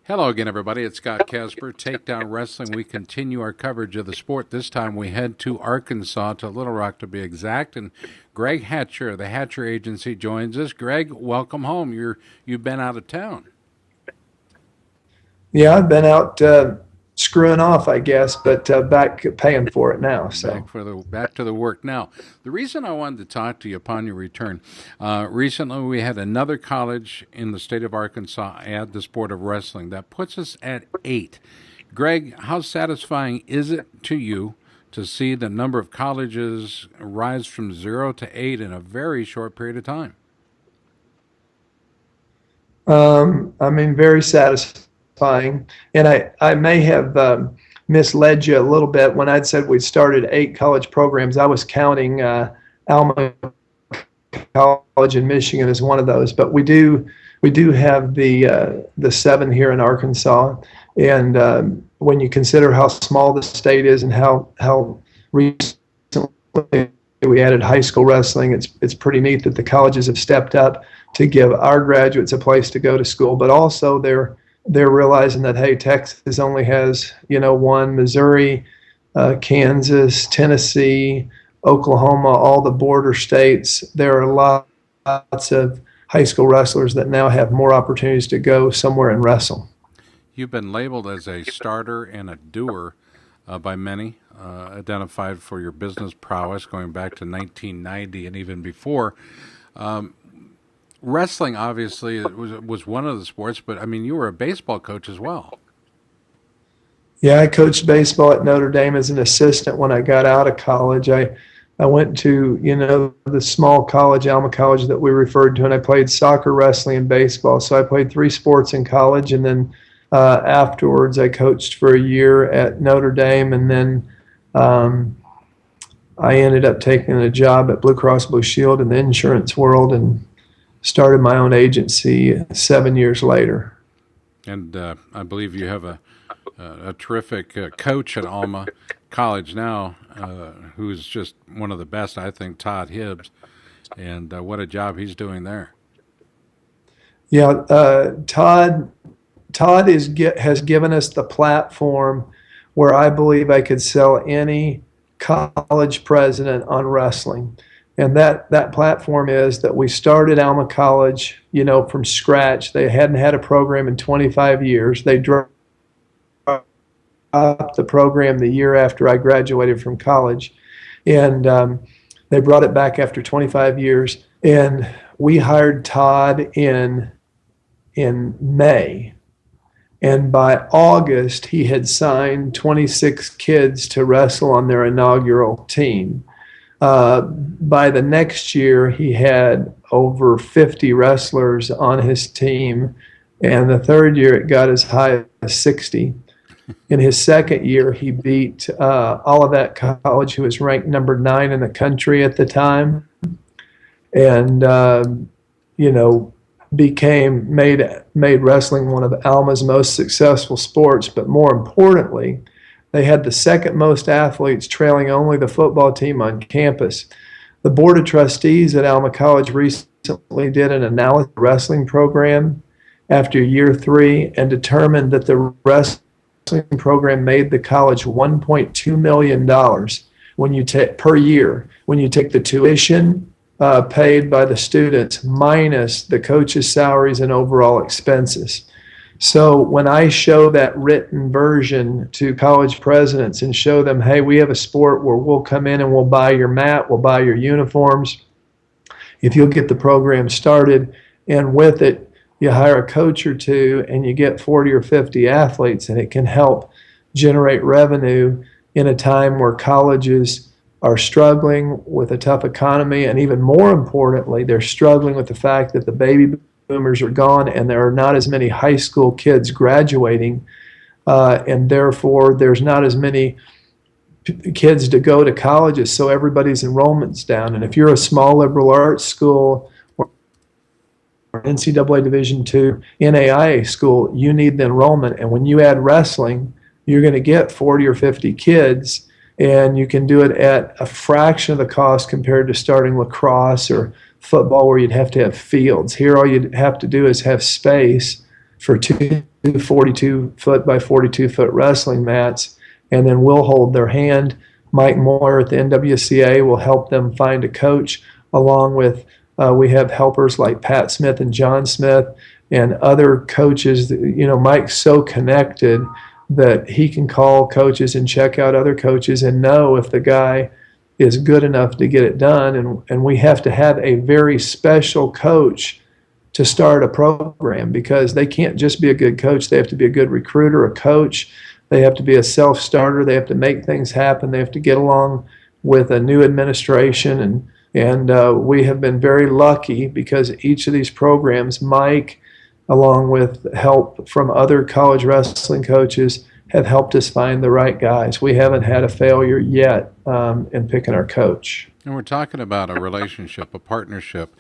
Hello again, everybody. It's Scott Casper, Takedown Wrestling. We continue our coverage of the sport. This time we head to Arkansas, to Little Rock to be exact. And Greg Hatcher of the Hatcher Agency joins us. Greg, welcome home. You've been out of town. Yeah, I've been out screwing off, I guess, but back paying for it now. So Back to the work. Now, the reason I wanted to talk to you upon your return, recently we had another college in the state of Arkansas add the sport of wrestling. That puts us at 8. Greg, how satisfying is it to you to see the number of colleges rise from 0 to 8 in a very short period of time? Very satisfying. And I may have misled you a little bit when I'd said we started 8 college programs. I was counting Alma College in Michigan as one of those, but we do have the 7 here in Arkansas. And when you consider how small the state is and how recently we added high school wrestling, it's pretty neat that the colleges have stepped up to give our graduates a place to go to school, but also they're realizing that, hey, Texas only has, one, Missouri, Kansas, Tennessee, Oklahoma, all the border states. There are lots of high school wrestlers that now have more opportunities to go somewhere and wrestle. You've been labeled as a starter and a doer by many, identified for your business prowess going back to 1990 and even before. Wrestling, obviously, was one of the sports, but, you were a baseball coach as well. Yeah, I coached baseball at Notre Dame as an assistant when I got out of college. I went to, the small college, Alma College, that we referred to, and I played soccer, wrestling, and baseball. So I played 3 sports in college, and then afterwards I coached for a year at Notre Dame, and then I ended up taking a job at Blue Cross Blue Shield in the insurance world and started my own agency 7 years later. And I believe you have a terrific coach at Alma College now, who's just one of the best, I think, Todd Hibbs. And what a job he's doing there. Yeah, Todd has given us the platform where I believe I could sell any college president on wrestling. And that platform is that we started Alma College, from scratch. They hadn't had a program in 25 years. They dropped the program the year after I graduated from college. And they brought it back after 25 years. And we hired Todd in May. And by August, he had signed 26 kids to wrestle on their inaugural team. By the next year, he had over 50 wrestlers on his team, and the third year it got as high as 60. In his second year, he beat Olivet College, who was ranked number 9 in the country at the time, and made wrestling one of Alma's most successful sports. But more importantly, they had the second most athletes, trailing only the football team on campus. The Board of Trustees at Alma College recently did an analysis of the wrestling program after year 3 and determined that the wrestling program made the college $1.2 million per year when you take the tuition paid by the students minus the coaches' salaries and overall expenses. So when I show that written version to college presidents and show them, hey, we have a sport where we'll come in and we'll buy your mat, we'll buy your uniforms, if you'll get the program started, and with it, you hire a coach or 2 and you get 40 or 50 athletes, and it can help generate revenue in a time where colleges are struggling with a tough economy, and even more importantly, they're struggling with the fact that the baby boomers are gone and there are not as many high school kids graduating, and therefore there's not as many kids to go to colleges, so everybody's enrollment's down. And if you're a small liberal arts school or NCAA Division II NAIA school, you need the enrollment, and when you add wrestling, you're going to get 40 or 50 kids, and you can do it at a fraction of the cost compared to starting lacrosse or football, where you'd have to have fields. Here, all you'd have to do is have space for two 42-foot by 42-foot wrestling mats, and then we'll hold their hand. Mike Moore at the NWCA will help them find a coach, along with we have helpers like Pat Smith and John Smith and other coaches. Mike's so connected that he can call coaches and check out other coaches and know if the guy is good enough to get it done. And we have to have a very special coach to start a program, because they can't just be a good coach. They have to be a good recruiter, a coach. They have to be a self-starter. They have to make things happen. They have to get along with a new administration. And we have been very lucky, because each of these programs, Mike, along with help from other college wrestling coaches, have helped us find the right guys. We haven't had a failure yet in picking our coach. And we're talking about a relationship, a partnership.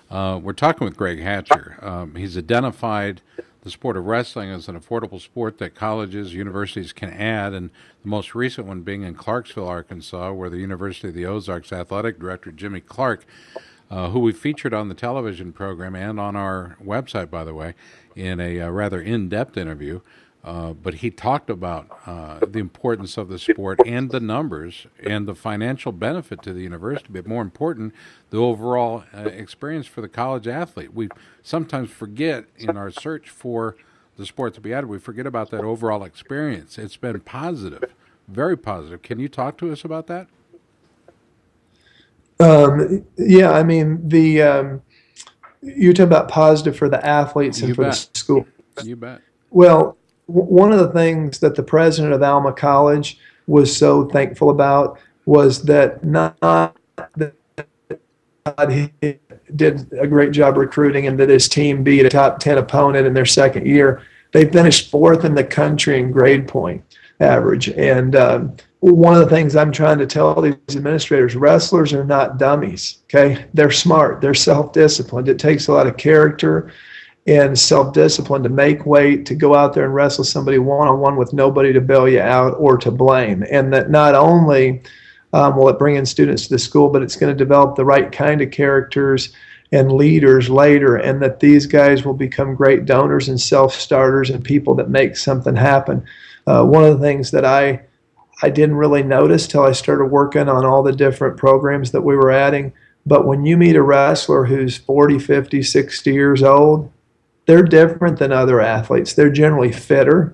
We're talking with Greg Hatcher. He's identified the sport of wrestling as an affordable sport that colleges, universities can add, and the most recent one being in Clarksville, Arkansas, where the University of the Ozarks athletic director, Jimmy Clark, who we featured on the television program and on our website, by the way, in a rather in-depth interview. But he talked about the importance of the sport and the numbers and the financial benefit to the university, but more important, the overall experience for the college athlete. We sometimes forget in our search for the sport to be added, we forget about that overall experience. It's been positive, very positive. Can you talk to us about that? Yeah, I mean, you're talking about positive for the athletes and for the school. You bet. Well, one of the things that the president of Alma College was so thankful about was that not that he did a great job recruiting and that his team beat a top 10 opponent in their second year. They finished fourth in the country in grade point average. And one of the things I'm trying to tell these administrators, wrestlers are not dummies, okay? They're smart. They're self-disciplined. It takes a lot of character and self-discipline to make weight, to go out there and wrestle somebody one-on-one with nobody to bail you out or to blame. And that not only will it bring in students to the school, but it's going to develop the right kind of characters and leaders later, and that these guys will become great donors and self-starters and people that make something happen. One of the things that I didn't really notice till I started working on all the different programs that we were adding, but when you meet a wrestler who's 40, 50, 60 years old, they're different than other athletes. They're generally fitter.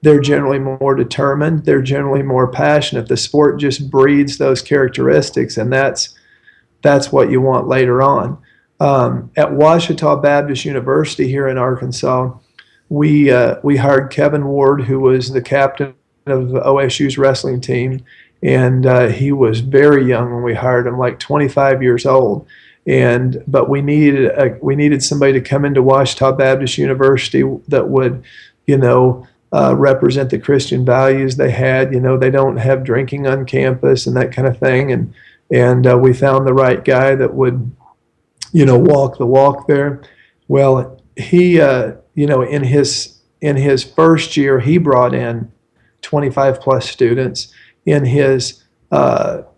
They're generally more determined. They're generally more passionate. The sport just breeds those characteristics, and that's what you want later on. At Ouachita Baptist University here in Arkansas, we hired Kevin Ward, who was the captain of OSU's wrestling team, and he was very young when we hired him, like 25 years old. But we needed somebody to come into Ouachita Baptist University that would, represent the Christian values they had. They don't have drinking on campus and that kind of thing. And we found the right guy that would, walk the walk there. Well, he, in his first year, he brought in 25 plus students. In his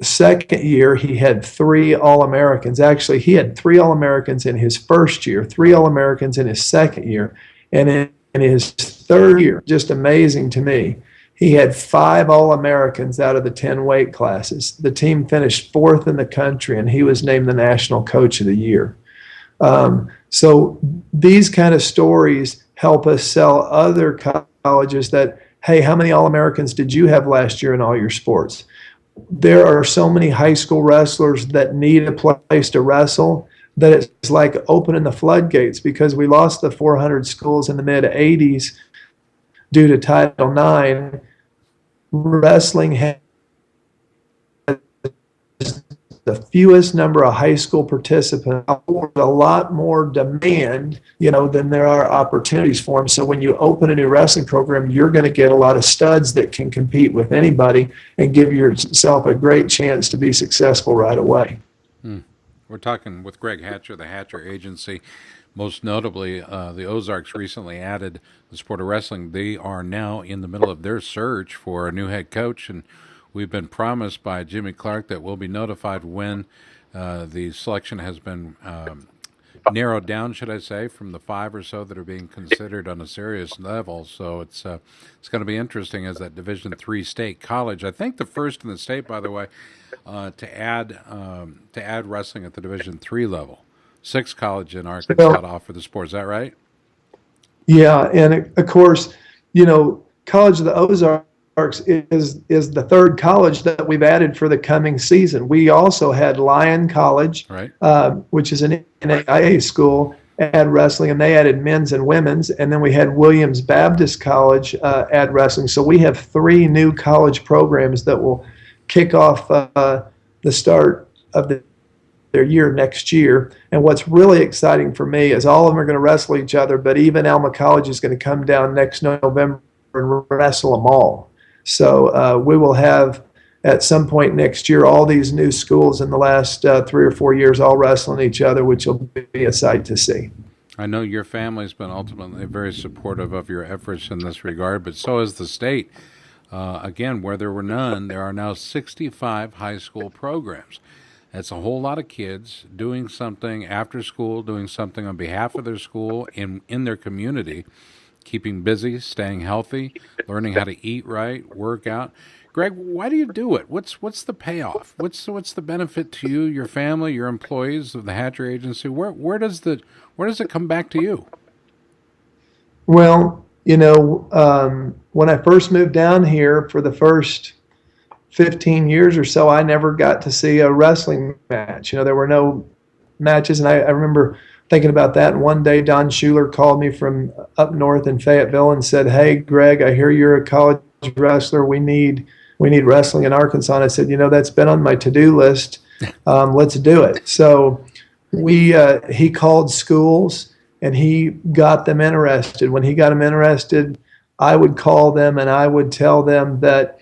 second year, he had 3 All-Americans. Actually, he had 3 All-Americans in his first year, 3 All-Americans in his second year. And in his third year, just amazing to me, he had 5 All-Americans out of the 10 weight classes. The team finished 4th in the country, and he was named the National Coach of the Year. So these kind of stories help us sell other colleges that, hey, how many All-Americans did you have last year in all your sports? There are so many high school wrestlers that need a place to wrestle that it's like opening the floodgates, because we lost the 400 schools in the mid-'80s due to Title IX. Wrestling has the fewest number of high school participants, a lot more demand, than there are opportunities for them. So when you open a new wrestling program, you're going to get a lot of studs that can compete with anybody and give yourself a great chance to be successful right away. We're talking with Greg Hatcher, the Hatcher Agency. Most notably, the Ozarks recently added the sport of wrestling. They are now in the middle of their search for a new head coach, and we've been promised by Jimmy Clark that we'll be notified when the selection has been narrowed down, should I say, from the 5 or so that are being considered on a serious level. So it's going to be interesting as that Division III state college. I think the first in the state, by the way, to add wrestling at the Division III level. 6 college in Arkansas to offer the sport. Is that right? Yeah, and of course, College of the Ozarks is the third college that we've added for the coming season. We also had Lyon College, Right. Which is an NAIA school, add wrestling, and they added men's and women's. And then we had Williams Baptist College add wrestling. So we have 3 new college programs that will kick off the start of their year next year. And what's really exciting for me is all of them are going to wrestle each other, but even Alma College is going to come down next November and wrestle them all. So we will have at some point next year all these new schools in the last 3 or 4 years all wrestling each other, which will be a sight to see. I know your family's been ultimately very supportive of your efforts in this regard, but so has the state. Again, where there were none, there are now 65 high school programs. That's a whole lot of kids doing something after school, doing something on behalf of their school in their community, keeping busy, staying healthy, learning how to eat right, work out. Greg, why do you do it? What's the payoff? What's the benefit to you, your family, your employees of the Hatcher Agency? Where does it come back to you? Well, when I first moved down here for the first 15 years or so, I never got to see a wrestling match. There were no matches, and I remember thinking about that. And one day, Don Schuler called me from up north in Fayetteville and said, "Hey, Greg, I hear you're a college wrestler. We need wrestling in Arkansas." And I said, "That's been on my to-do list. Let's do it." So he called schools and he got them interested. When he got them interested, I would call them and I would tell them that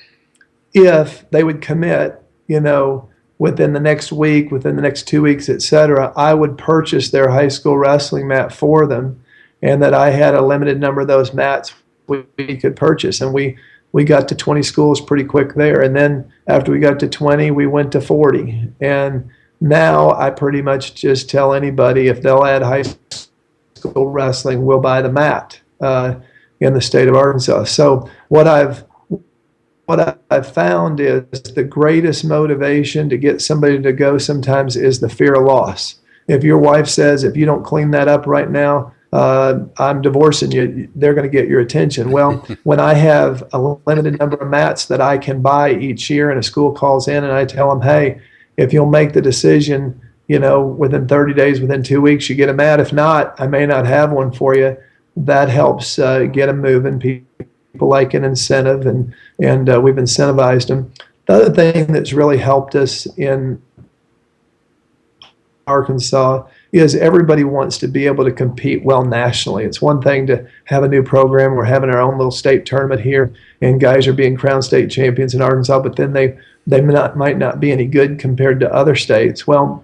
if they would commit, within the next week, within the next 2 weeks, etc., I would purchase their high school wrestling mat for them, and that I had a limited number of those mats we could purchase. And we got to 20 schools pretty quick there. And then after we got to 20, we went to 40. And now I pretty much just tell anybody if they'll add high school wrestling, we'll buy the mat in the state of Arkansas. So what I've found is the greatest motivation to get somebody to go sometimes is the fear of loss. If your wife says, if you don't clean that up right now, I'm divorcing you, they're going to get your attention. Well, when I have a limited number of mats that I can buy each year and a school calls in and I tell them, hey, if you'll make the decision, within 30 days, within 2 weeks, you get a mat. If not, I may not have one for you. That helps get them moving. People like an incentive, and we've incentivized them. The other thing that's really helped us in Arkansas is everybody wants to be able to compete well nationally. It's one thing to have a new program. We're having our own little state tournament here, and guys are being crowned state champions in Arkansas, but then they might not be any good compared to other states. Well,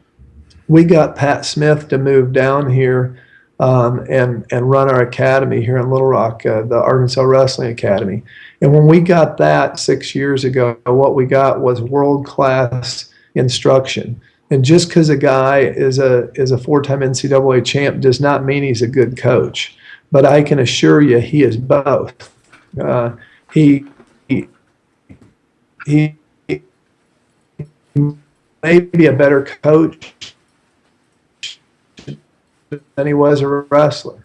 we got Pat Smith to move down here and run our academy here in Little Rock, the Arkansas Wrestling Academy. And when we got that 6 years ago, what we got was world-class instruction. And just because a guy is a 4-time NCAA champ does not mean he's a good coach. But I can assure you he is both. He may be a better coach than he was a wrestler.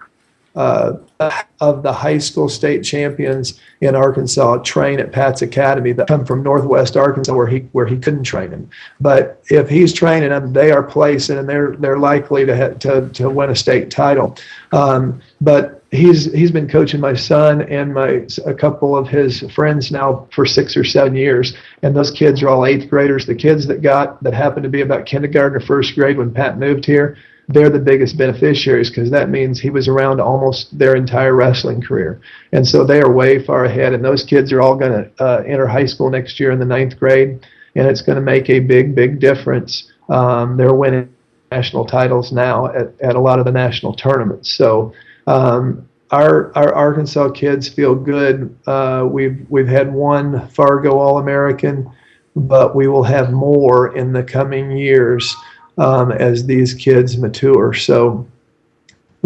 Of the high school state champions in Arkansas train at Pat's Academy that come from Northwest Arkansas where he couldn't train them. But if he's training them, they are placing and they're likely to win a state title. But he's been coaching my son and a couple of his friends now for 6 or 7 years, and those kids are all 8th graders. The kids that happened to be about kindergarten or 1st grade when Pat moved here, they're the biggest beneficiaries because that means he was around almost their entire wrestling career. And so they are way far ahead, and those kids are all going to enter high school next year in the 9th grade, and it's going to make a big, big difference. They're winning national titles now at a lot of the national tournaments. So our Arkansas kids feel good. We've had one Fargo All-American, but we will have more in the coming years as these kids mature. So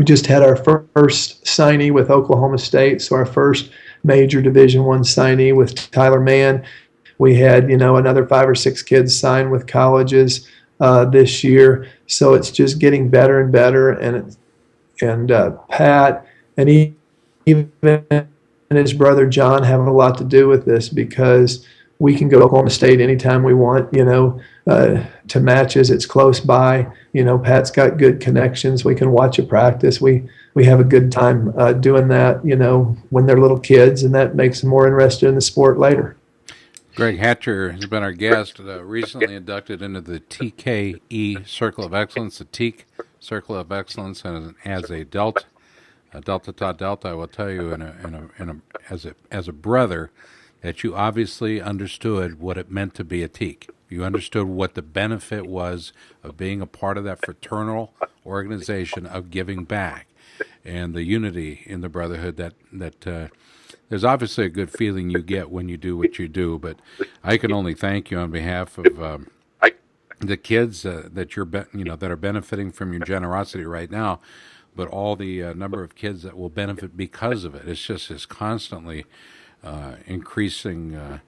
We just had our first signee with Oklahoma State, so our first major Division I signee with Tyler Mann. We had, another 5 or 6 kids sign with colleges this year. So it's just getting better and better. And Pat and even his brother John have a lot to do with this, because we can go to Oklahoma State anytime we want, to matches. It's close by. Pat's got good connections. We can watch a practice. We have a good time doing that, when they're little kids, and that makes them more interested in the sport later. Greg Hatcher has been our guest, recently inducted into the TKE Circle of Excellence, the TEAK Circle of Excellence, and as a Delta Tau Delta, I will tell you, as a brother, that you obviously understood what it meant to be a TEAK. You understood what the benefit was of being a part of that fraternal organization of giving back, and the unity in the brotherhood that there's obviously a good feeling you get when you do what you do. But I can only thank you on behalf of the kids that that are benefiting from your generosity right now, but all the number of kids that will benefit because of it. It's just constantly increasing.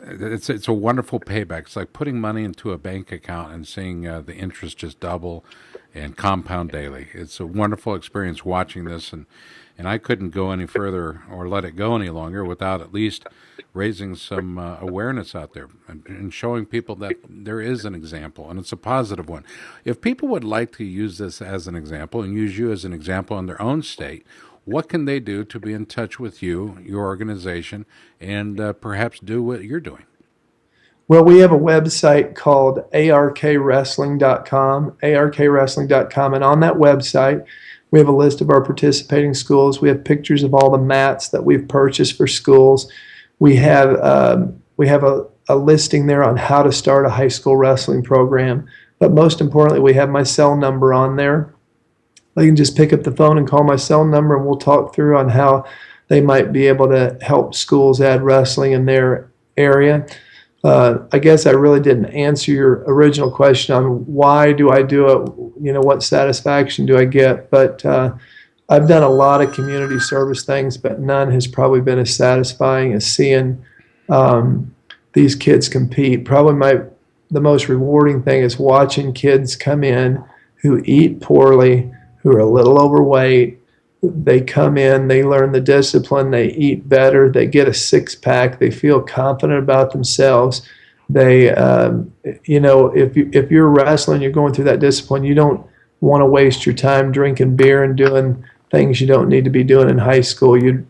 It's a wonderful payback. It's like putting money into a bank account and seeing the interest just double and compound daily. It's a wonderful experience watching this, and I couldn't go any further or let it go any longer without at least raising some awareness out there and showing people that there is an example, and it's a positive one. If people would like to use this as an example and use you as an example in their own state, what can they do to be in touch with you, your organization, and perhaps do what you're doing? Well, we have a website called arkwrestling.com, arkwrestling.com, and on that website, we have a list of our participating schools. We have pictures of all the mats that we've purchased for schools. We have a listing there on how to start a high school wrestling program. But most importantly, we have my cell number on there. They can just pick up the phone and call my cell number, and we'll talk through on how they might be able to help schools add wrestling in their area. I guess I really didn't answer your original question on why do I do it, what satisfaction do I get, but I've done a lot of community service things, but none has probably been as satisfying as seeing these kids compete. Probably the most rewarding thing is watching kids come in who eat poorly, who are a little overweight. They come in, they learn the discipline, they eat better, they get a six-pack, they feel confident about themselves. They, if you're wrestling, you're going through that discipline, you don't want to waste your time drinking beer and doing things you don't need to be doing in high school. You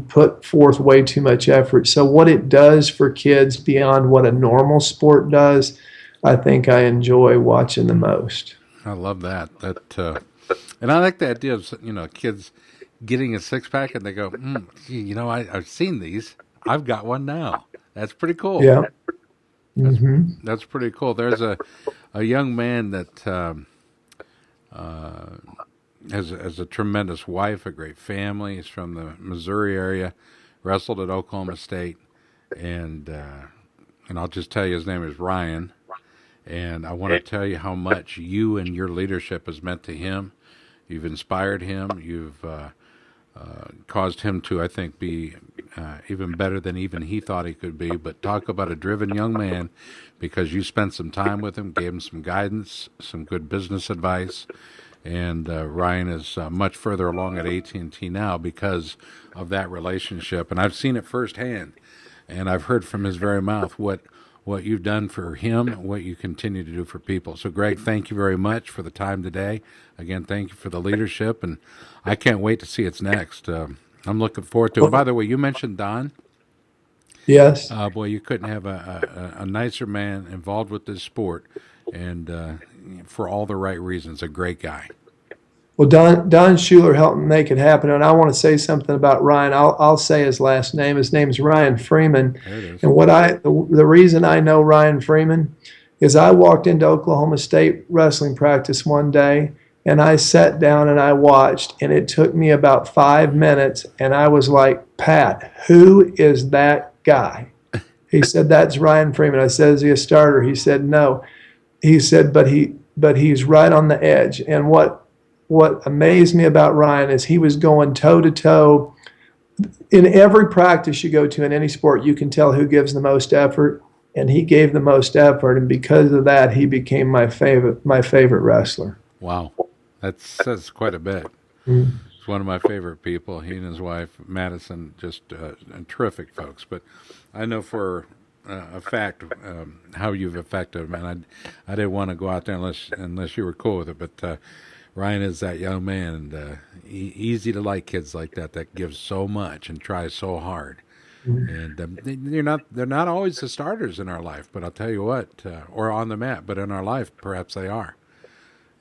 put forth way too much effort. So what it does for kids beyond what a normal sport does, I think I enjoy watching the most. I love that. And I like the idea of, kids getting a six-pack and they go, I've seen these. I've got one now. That's pretty cool. Yeah. That's pretty cool. There's a young man that has a tremendous wife, a great family. He's from the Missouri area, wrestled at Oklahoma State, and I'll just tell you his name is Ryan. And I want to tell you how much you and your leadership has meant to him. You've inspired him. You've caused him to, I think, be even better than even he thought he could be. But talk about a driven young man, because you spent some time with him, gave him some guidance, some good business advice. And Ryan is much further along at AT&T now because of that relationship. And I've seen it firsthand. And I've heard from his very mouth what you've done for him, what you continue to do for people. So, Greg, thank you very much for the time today. Again, thank you for the leadership, and I can't wait to see what's next. I'm looking forward to it. By the way, you mentioned Don. Yes. Boy, you couldn't have a nicer man involved with this sport, and for all the right reasons, a great guy. Well, Don Schuler helped make it happen, and I want to say something about Ryan. I'll say his last name. His name's Ryan Freeman. There it is. And the reason I know Ryan Freeman is I walked into Oklahoma State wrestling practice one day, and I sat down and I watched, and it took me about 5 minutes, and I was like, Pat, who is that guy? He said, that's Ryan Freeman. I said, is he a starter? He said, no. He said, but he's right on the edge. And what what amazed me about Ryan is he was going toe to toe. In every practice you go to in any sport, you can tell who gives the most effort, and he gave the most effort, and because of that, he became my favorite wrestler. Wow, that says quite a bit. Mm. He's one of my favorite people. He and his wife, Madison, just terrific folks. But I know for a fact how you've affected him, and I didn't want to go out there unless you were cool with it. But Ryan is that young man, and easy to like kids like that gives so much and tries so hard. And they're not always the starters in our life, but I'll tell you what, or on the mat, but in our life, perhaps they are.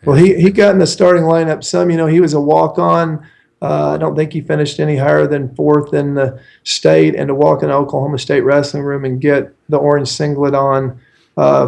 Well, he got in the starting lineup some. He was a walk-on. I don't think he finished any higher than fourth in the state. And to walk in the Oklahoma State wrestling room and get the orange singlet on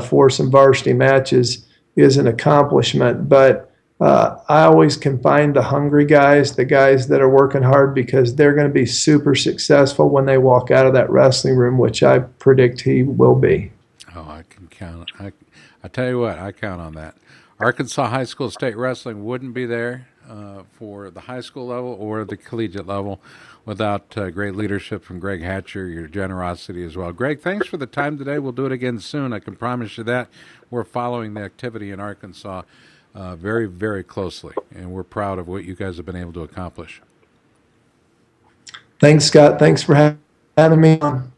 for some varsity matches is an accomplishment. But I always can find the hungry guys, the guys that are working hard, because they're going to be super successful when they walk out of that wrestling room, which I predict he will be. Oh, I can count. I tell you what, I count on that. Arkansas High School State Wrestling wouldn't be there for the high school level or the collegiate level without great leadership from Greg Hatcher, your generosity as well. Greg, thanks for the time today. We'll do it again soon. I can promise you that. We're following the activity in Arkansas very, very closely, and we're proud of what you guys have been able to accomplish. Thanks, Scott. Thanks for having me on.